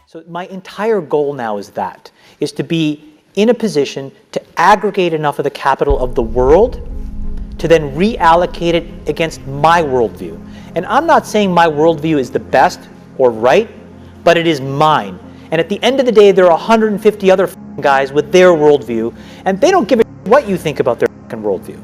So my entire goal now is to be in a position to aggregate enough of the capital of the world to then reallocate it against my worldview. And I'm not saying my worldview is the best or right, but it is mine. And at the end of the day, there are 150 other guys with their worldview, and they don't give a what you think about their worldview.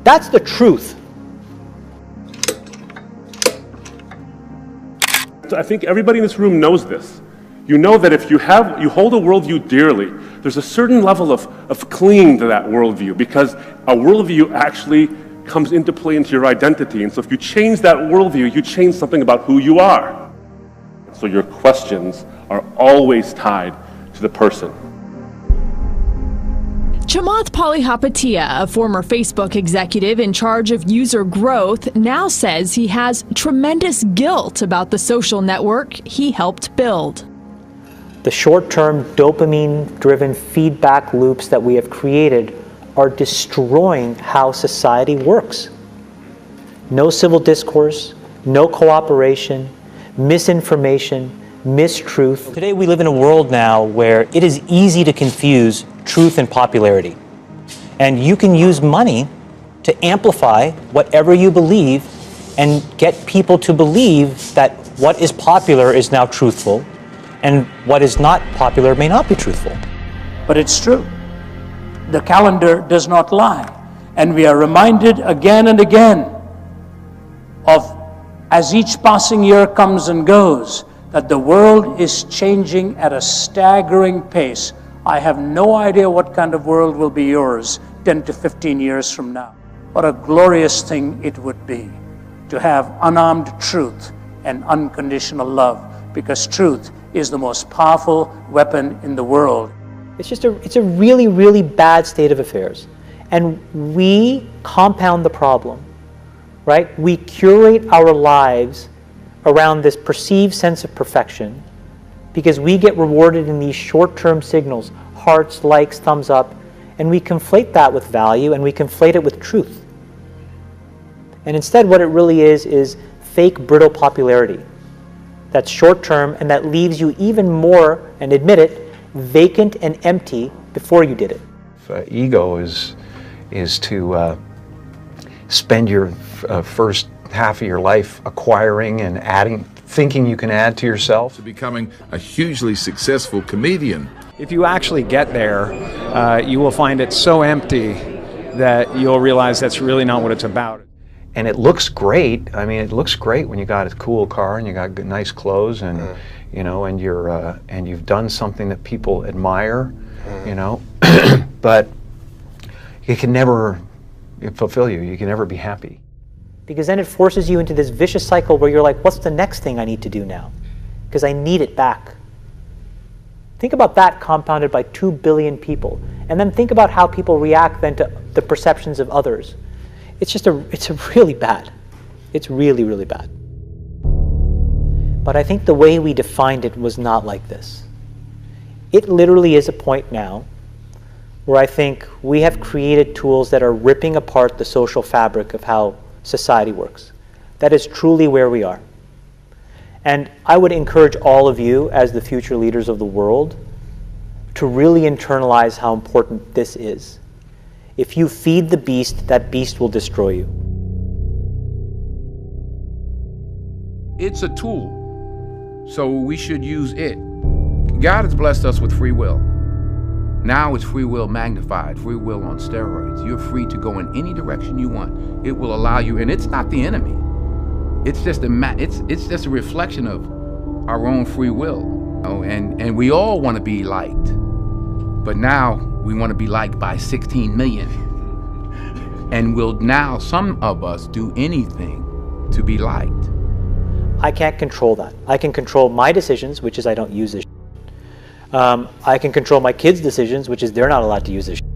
That's the truth. So I think everybody in this room knows this. You know that if you hold a worldview dearly, there's a certain level of clinging to that worldview, because a worldview actually comes into play into your identity. And so if you change that worldview, you change something about who you are. So your questions are always tied to the person. Chamath Palihapitiya, a former Facebook executive in charge of user growth, now says he has tremendous guilt about the social network he helped build. The short-term dopamine-driven feedback loops that we have created are destroying how society works. No civil discourse, no cooperation, misinformation, mistruth. Today we live in a world now where it is easy to confuse truth and popularity. And you can use money to amplify whatever you believe and get people to believe that what is popular is now truthful and what is not popular may not be truthful. But it's true. The calendar does not lie. And we are reminded again and again of, as each passing year comes and goes, that the world is changing at a staggering pace. I have no idea what kind of world will be yours 10 to 15 years from now. What a glorious thing it would be to have unarmed truth and unconditional love, because truth is the most powerful weapon in the world. It's a really, really bad state of affairs. And we compound the problem, right? We curate our lives around this perceived sense of perfection because we get rewarded in these short-term signals, hearts, likes, thumbs up, and we conflate that with value and we conflate it with truth. And instead what it really is fake, brittle popularity that's short-term and that leaves you even more, and admit it, vacant and empty before you did it. Ego is to spend your first half of your life acquiring and adding, thinking you can add to yourself. To becoming a hugely successful comedian. If you actually get there, you will find it so empty that you'll realize that's really not what it's about. And it looks great. I mean, it looks great when you got a cool car and you got nice clothes, and you know, and you've done something that people admire, you know. But it can never fulfill you. You can never be happy. Because then it forces you into this vicious cycle where you're like, what's the next thing I need to do now? Because I need it back. Think about that compounded by 2 billion people. And then think about how people react then to the perceptions of others. It's really bad. It's really, really bad. But I think the way we defined it was not like this. It literally is a point now where I think we have created tools that are ripping apart the social fabric of how society works. That is truly where we are. And I would encourage all of you as the future leaders of the world to really internalize how important this is. If you feed the beast, that beast will destroy you. It's a tool, so we should use it. God has blessed us with free will. Now it's free will magnified, free will on steroids. You're free to go in any direction you want. It will allow you, and it's not the enemy. It's just a reflection of our own free will. You know? And we all want to be liked. But now we want to be liked by 16 million. And will now some of us do anything to be liked? I can't control that. I can control my decisions, which is I don't use this shit. I can control my kids' decisions, which is they're not allowed to use this shit.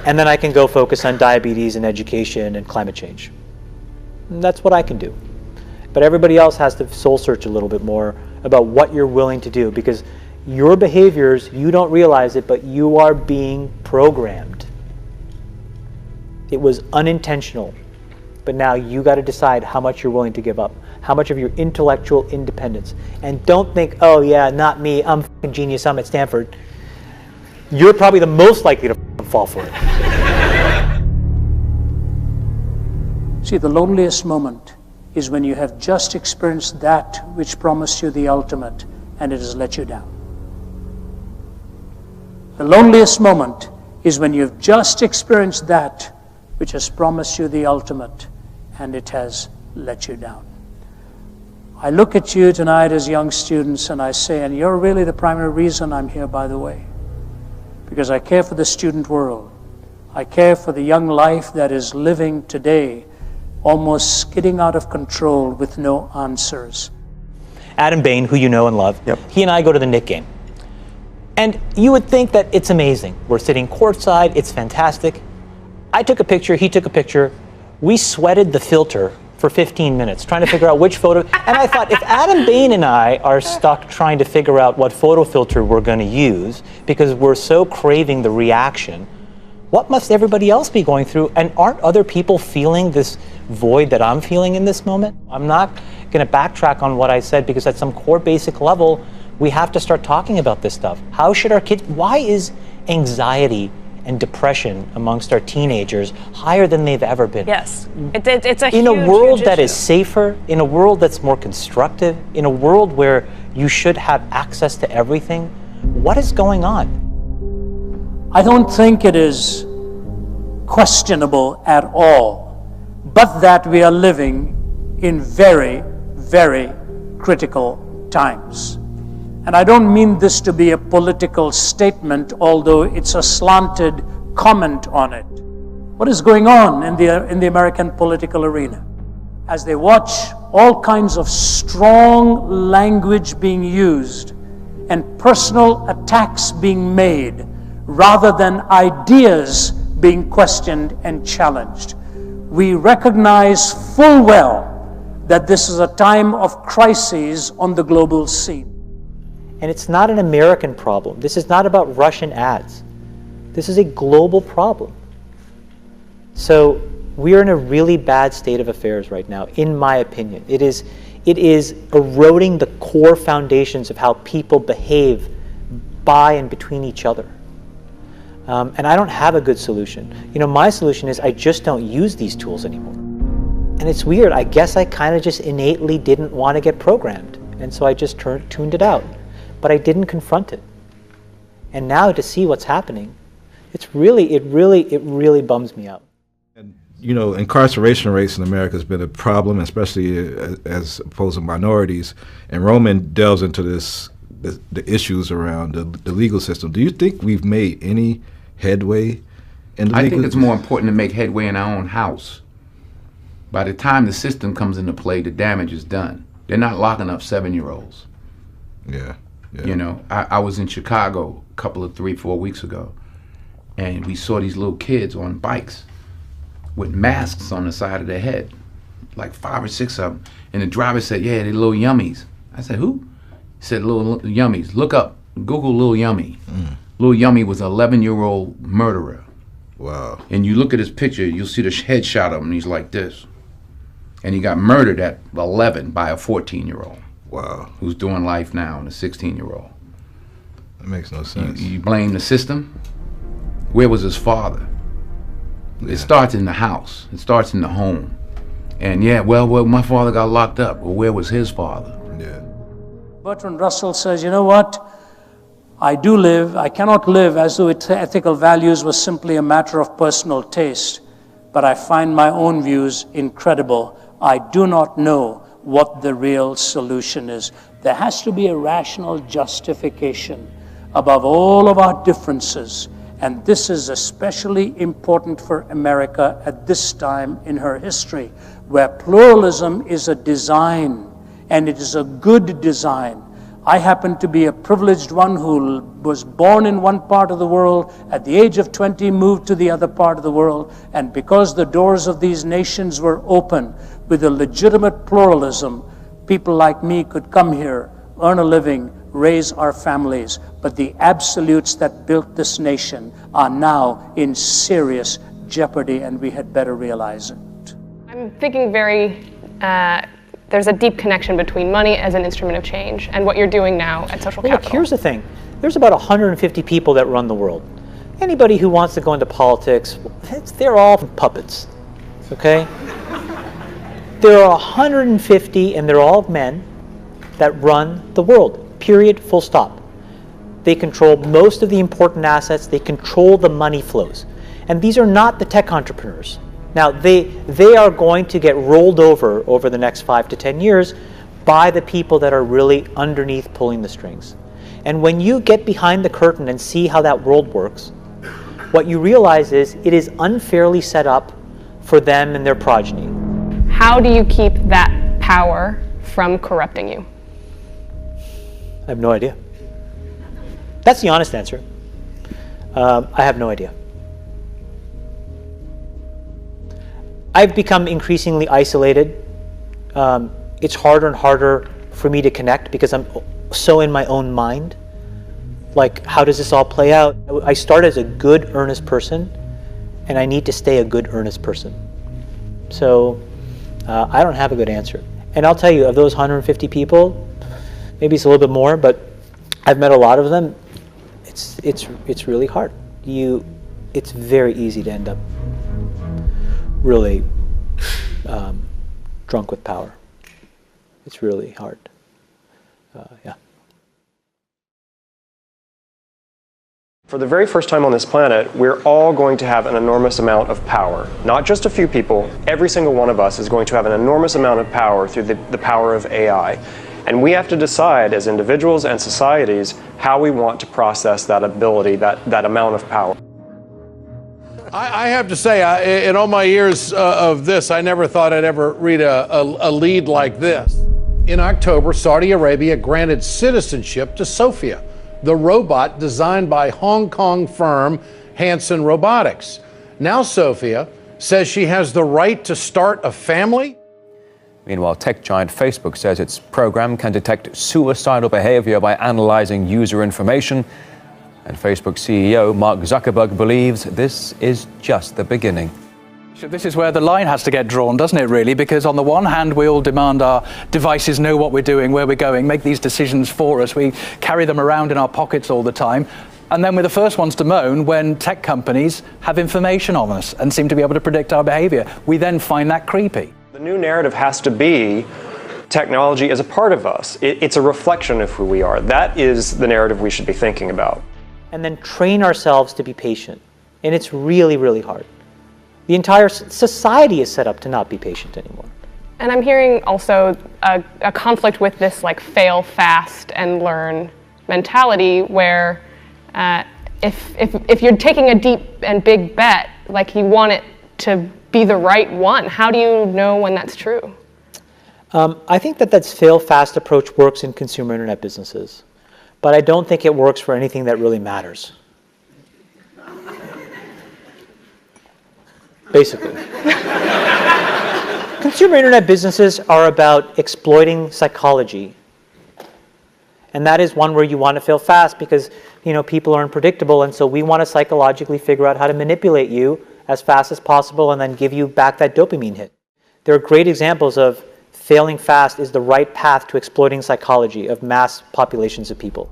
And then I can go focus on diabetes and education and climate change. And that's what I can do. But everybody else has to soul search a little bit more about what you're willing to do, because your behaviors, you don't realize it, but you are being programmed. It was unintentional, but now you got to decide how much you're willing to give up, how much of your intellectual independence. And don't think, oh yeah, not me, I'm a genius, I'm at Stanford. You're probably the most likely to fall for it. See, the loneliest moment is when you have just experienced that which promised you the ultimate and it has let you down. The loneliest moment is when you've just experienced that which has promised you the ultimate and it has let you down. I look at you tonight as young students and I say, and you're really the primary reason I'm here, by the way, because I care for the student world. I care for the young life that is living today, almost skidding out of control with no answers. Adam Bain, who you know and love, he and I go to the Knick game. And you would think that it's amazing. We're sitting courtside, it's fantastic. I took a picture, he took a picture. We sweated the filter for 15 minutes trying to figure out which photo. And I thought, if Adam Bain and I are stuck trying to figure out what photo filter we're going to use because we're so craving the reaction, what must everybody else be going through? And aren't other people feeling this void that I'm feeling in this moment? I'm not going to backtrack on what I said, because at some core basic level, we have to start talking about this stuff. How should our kids, why is anxiety and depression amongst our teenagers higher than they've ever been? Yes, it's a in a world that issue. is safer, in a world that's more constructive, in a world where you should have access to everything, what is going on? I don't think it is questionable at all, but that we are living in very, very critical times. And I don't mean this to be a political statement, although it's a slanted comment on it. What is going on in the American political arena? As they watch all kinds of strong language being used and personal attacks being made, rather than ideas being questioned and challenged, we recognize full well that this is a time of crises on the global scene. And it's not an American problem. This is not about Russian ads. This is a global problem. So we are in a really bad state of affairs right now, in my opinion. It is eroding the core foundations of how people behave by and between each other. And I don't have a good solution. You know, my solution is I just don't use these tools anymore. And it's weird. I guess I kind of just innately didn't want to get programmed. And so I just tuned it out. But I didn't confront it. And now to see what's happening, it really bums me out. You know, incarceration rates in America has been a problem, especially as opposed to minorities. And Roman delves into the issues around the legal system. Do you think we've made any headway in the legal? I think it's more important to make headway in our own house. By the time the system comes into play, the damage is done. They're not locking up 7-year-olds. Yeah. You know, I was in Chicago a couple of 3-4 weeks ago, and we saw these little kids on bikes with masks on the side of their head, like 5 or 6 of them. And the driver said, yeah, they're little yummies. I said, who? He said, little yummies. Look up, Google Lil Yummy. Lil Yummy was an 11-year-old murderer. Wow. And you look at his picture, you'll see the headshot of him, and he's like this. And he got murdered at 11 by a 14-year-old. Wow. Who's doing life now, and a 16-year-old. That makes no sense. You blame the system? Where was his father? Yeah. It starts in the house. It starts in the home. And yeah, well, my father got locked up. Well, where was his father? Yeah. Bertrand Russell says, you know what? I cannot live as though ethical values was simply a matter of personal taste, but I find my own views incredible. I do not know what the real solution is. There has to be a rational justification, above all of our differences. And this is especially important for America at this time in her history, where pluralism is a design, and it is a good design. I happen to be a privileged one who was born in one part of the world, at the age of 20 moved to the other part of the world, and because the doors of these nations were open with a legitimate pluralism, people like me could come here, earn a living, raise our families, but the absolutes that built this nation are now in serious jeopardy, and we had better realize it. I'm thinking there's a deep connection between money as an instrument of change and what you're doing now at Social Capital. Look, here's the thing. There's about 150 people that run the world. Anybody who wants to go into politics, they're all puppets, okay? There are 150, and they're all men, that run the world. Period, full stop. They control most of the important assets. They control the money flows. And these are not the tech entrepreneurs. Now, they are going to get rolled over the next 5 to 10 years by the people that are really underneath pulling the strings. And when you get behind the curtain and see how that world works, what you realize is it is unfairly set up for them and their progeny. How do you keep that power from corrupting you? I have no idea. That's the honest answer. I have no idea. I've become increasingly isolated. It's harder and harder for me to connect because I'm so in my own mind. Like, how does this all play out? I start as a good, earnest person, and I need to stay a good, earnest person. So I don't have a good answer. And I'll tell you, of those 150 people, maybe it's a little bit more, but I've met a lot of them. It's really hard. It's very easy to end up really drunk with power. It's really hard. Yeah. For the very first time on this planet, we're all going to have an enormous amount of power. Not just a few people, every single one of us is going to have an enormous amount of power through the power of AI. And we have to decide as individuals and societies how we want to process that ability, that amount of power. I have to say, in all my years of this, I never thought I'd ever read a lead like this. In October, Saudi Arabia granted citizenship to Sophia, the robot designed by Hong Kong firm Hanson Robotics. Now Sophia says she has the right to start a family. Meanwhile, tech giant Facebook says its program can detect suicidal behavior by analyzing user information. And Facebook CEO Mark Zuckerberg believes this is just the beginning. This is where the line has to get drawn, doesn't it, really? Because on the one hand, we all demand our devices know what we're doing, where we're going, make these decisions for us. We carry them around in our pockets all the time. And then we're the first ones to moan when tech companies have information on us and seem to be able to predict our behavior. We then find that creepy. The new narrative has to be technology is a part of us. It's a reflection of who we are. That is the narrative we should be thinking about. And then train ourselves to be patient. And it's really, really hard. The entire society is set up to not be patient anymore. And I'm hearing also a conflict with this like fail fast and learn mentality where if you're taking a deep and big bet, like you want it to be the right one, how do you know when that's true? I think that fail fast approach works in consumer internet businesses, but I don't think it works for anything that really matters. Basically. Consumer internet businesses are about exploiting psychology. And that is one where you want to fail fast because, people are unpredictable, and so we want to psychologically figure out how to manipulate you as fast as possible and then give you back that dopamine hit. There are great examples of failing fast is the right path to exploiting psychology of mass populations of people.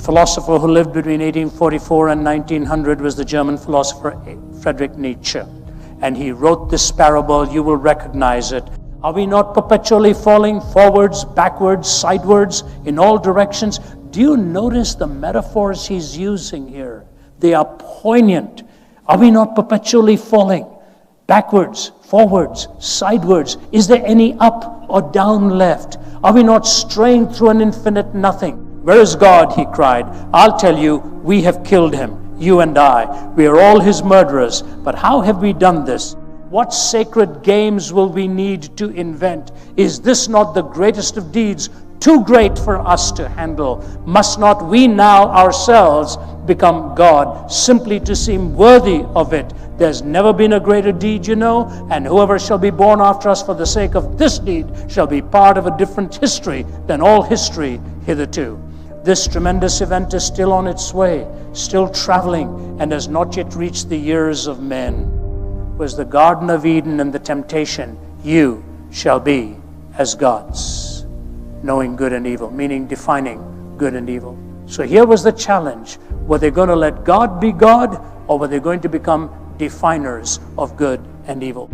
philosopher who lived between 1844 and 1900 was the German philosopher Friedrich Nietzsche. And he wrote this parable, you will recognize it. Are we not perpetually falling forwards, backwards, sidewards, in all directions? Do you notice the metaphors he's using here? They are poignant. Are we not perpetually falling backwards, forwards, sidewards? Is there any up or down left? Are we not straying through an infinite nothing? Where is God? He cried. I'll tell you, we have killed him, you and I. We are all his murderers. But how have we done this? What sacred games will we need to invent? Is this not the greatest of deeds, too great for us to handle? Must not we now ourselves become God, simply to seem worthy of it? There's never been a greater deed, you know, and whoever shall be born after us for the sake of this deed shall be part of a different history than all history hitherto. This tremendous event is still on its way, still traveling, and has not yet reached the ears of men. Was the Garden of Eden and the temptation, you shall be as gods, knowing good and evil, meaning defining good and evil. So here was the challenge. Were they going to let God be God, or were they going to become definers of good and evil?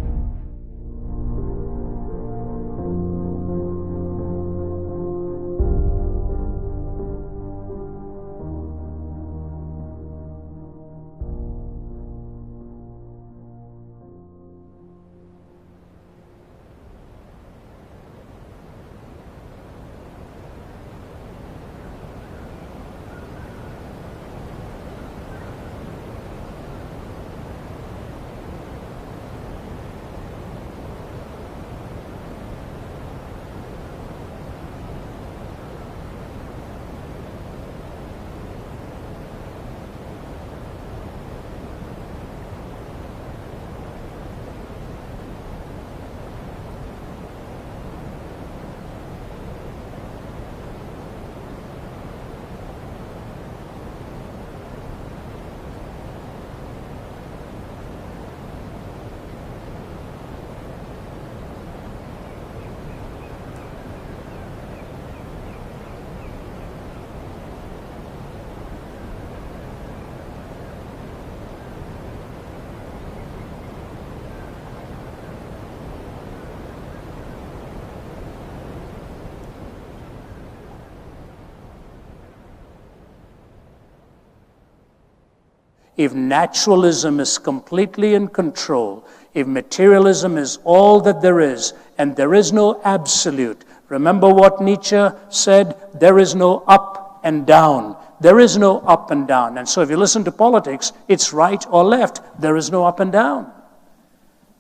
If naturalism is completely in control, if materialism is all that there is, and there is no absolute, remember what Nietzsche said, there is no up and down. There is no up and down. And so if you listen to politics, it's right or left. There is no up and down.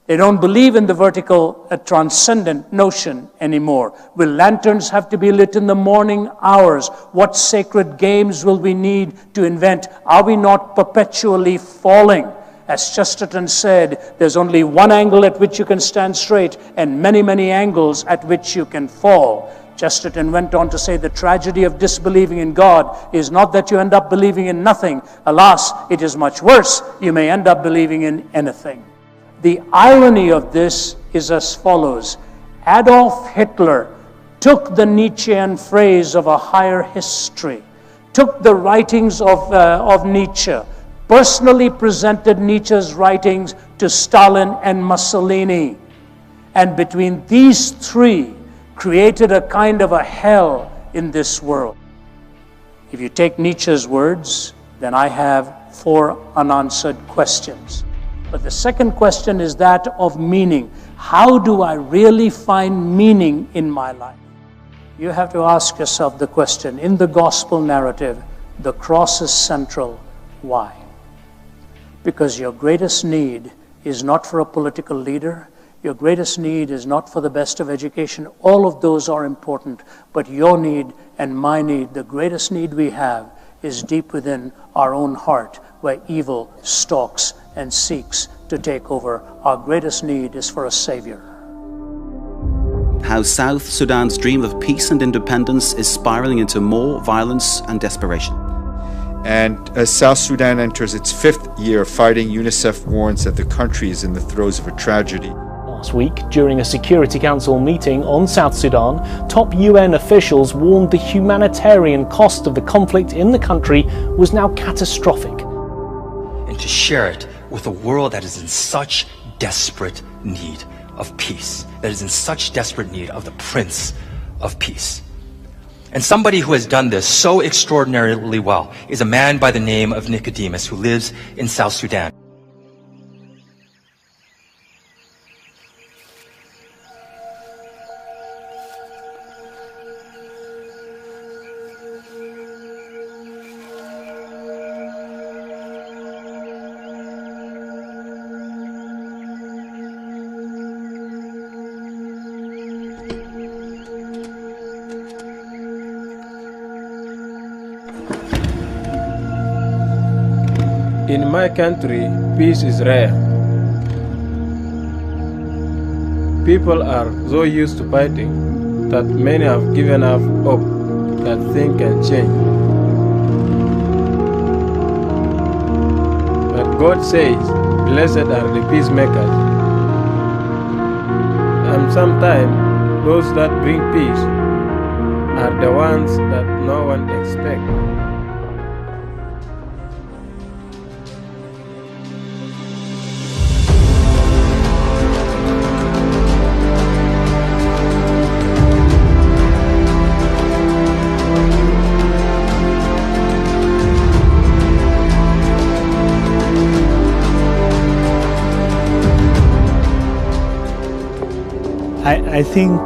They don't believe in the vertical, transcendent notion anymore. Will lanterns have to be lit in the morning hours? What sacred games will we need to invent? Are we not perpetually falling? As Chesterton said, there's only one angle at which you can stand straight and many, many angles at which you can fall. Chesterton went on to say the tragedy of disbelieving in God is not that you end up believing in nothing. Alas, it is much worse. You may end up believing in anything. The irony of this is as follows. Adolf Hitler took the Nietzschean phrase of a higher history, took the writings of Nietzsche, personally presented Nietzsche's writings to Stalin and Mussolini, and between these three created a kind of a hell in this world. If you take Nietzsche's words, then I have 4 unanswered questions. But the second question is that of meaning. How do I really find meaning in my life? You have to ask yourself the question. In the gospel narrative, the cross is central. Why? Because your greatest need is not for a political leader. Your greatest need is not for the best of education. All of those are important. But your need and my need, the greatest need we have, is deep within our own heart, where evil stalks and seeks to take over. Our greatest need is for a savior. How South Sudan's dream of peace and independence is spiraling into more violence and desperation. And as South Sudan enters its 5th year of fighting, UNICEF warns that the country is in the throes of a tragedy. Last week, during a Security Council meeting on South Sudan, top UN officials warned the humanitarian cost of the conflict in the country was now catastrophic. And to share it with a world that is in such desperate need of peace, that is in such desperate need of the Prince of Peace. And somebody who has done this so extraordinarily well is a man by the name of Nicodemus, who lives in South Sudan. In my country, peace is rare. People are so used to fighting that many have given up hope that things can change. But God says, blessed are the peacemakers. And sometimes those that bring peace are the ones that no one expects. I think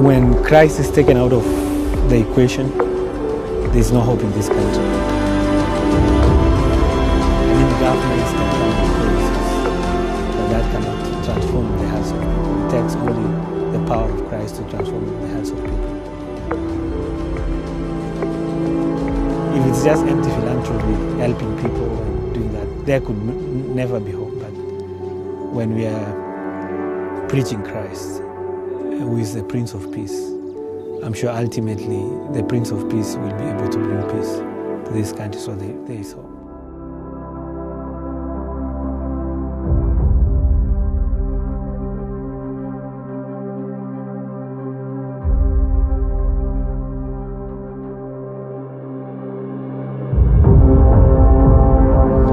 when Christ is taken out of the equation, there's no hope in this country. I mean, governments can come with policies, but that cannot transform the hearts of people. It takes only the power of Christ to transform the hearts of people. If it's just empty philanthropy, helping people and doing that, there could never be hope. But when we are preaching Christ, who is the Prince of Peace, I'm sure ultimately the Prince of Peace will be able to bring peace to this country, so there is hope.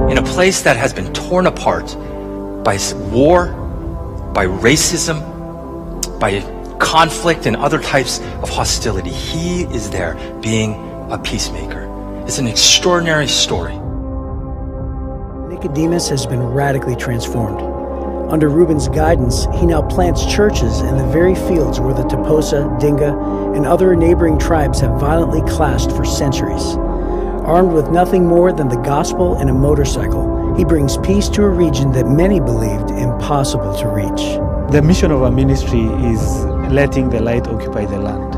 In a place that has been torn apart by war, by racism, by conflict and other types of hostility, he is there being a peacemaker. It's an extraordinary story. Nicodemus has been radically transformed. Under Reuben's guidance, he now plants churches in the very fields where the Toposa, Dinga, and other neighboring tribes have violently clashed for centuries. Armed with nothing more than the gospel and a motorcycle, he brings peace to a region that many believed impossible to reach. The mission of our ministry is letting the light occupy the land.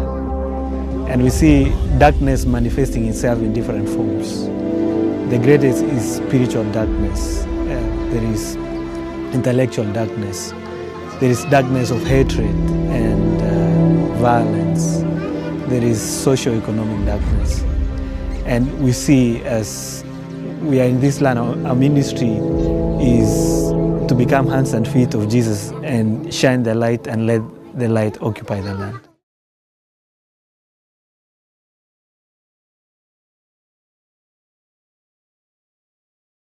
And we see darkness manifesting itself in different forms. The greatest is spiritual darkness. There is intellectual darkness. There is darkness of hatred and violence. There is socio-economic darkness. And we see, as we are in this land, our ministry is to become hands and feet of Jesus and shine the light and let the light occupy the land.